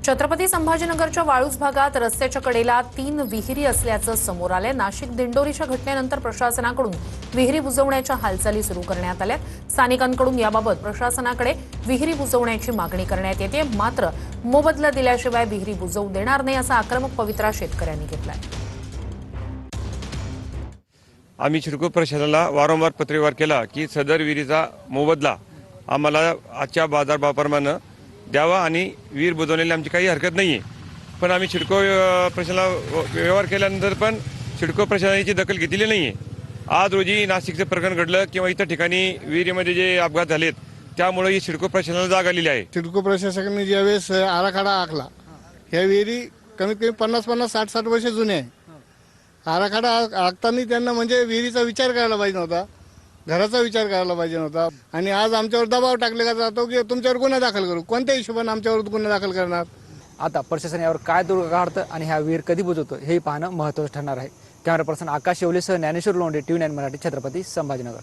छत्रपती संभाजीनगरच्या वाळूज भागात रस्त्याच्या कडेला 3 विहिरी असल्याचं समोर आलंय। नाशिक दिंडोरीच्या घटनेनंतर प्रशासनाकडून विहिरी बुजवण्याच्या हालचाली सुरू करण्यात आल्या। स्थानिकांकडून याबाबत प्रशासनाकडे विहिरी बुजवण्याची मागणी करण्यात येते, मात्र मोबदला दिल्याशिवाय विहिरी बुजवू देणार नाही असा आक्रमक पवित्रा शेतकऱ्यांनी घेतलाय। आम्ही सिडको प्रशासनाला वारंवार पत्रव्यवहार केला की सदर विहिरीचा मोबदला आम्हाला आजच्या बाजारभावाप्रमाणे द्यावा आणि विहीर बुजवण्याला आमची काही हरकत नाही आहे। पण आम्ही सिडको प्रशासनाला व्यवहार केल्यानंतर पण सिडको प्रशासनाची दखल घेतलेली नाही आहे। आज रोजी नाशिकचं प्रकरण घडलं किंवा इतर ठिकाणी विहिरीमध्ये जे अपघात झालेत त्यामुळे ही सिडको प्रशासनाला जाग आलेली आहे। सिडको प्रशासनाने ज्यावेळेस आराखडा आखला, ह्या विहिरी कमीत कमी 50-50, 60-60 वर्ष जुने आहे। आराखडा आखताना त्यांना म्हणजे विहिरीचा विचार करायला पाहिजे नव्हता, घराचा विचार करायला पाहिजे नव्हता। आणि आज आमच्यावर दबाव टाकला जातो की तुमच्यावर गुन्हा दाखल करू। कोणत्या हिशोबाने आमच्यावर गुन्हा दाखल करणार? आता प्रशासन यावर काय तोडगा काढतं आणि हा विहीर कधी बुजवतो हे पाहणं महत्त्वाचं ठरणार आहे। कॅमेरा पर्सन आकाश येवलेसह ज्ञानेश्वर लोंढे, TV9 मराठी, छत्रपती संभाजीनगर।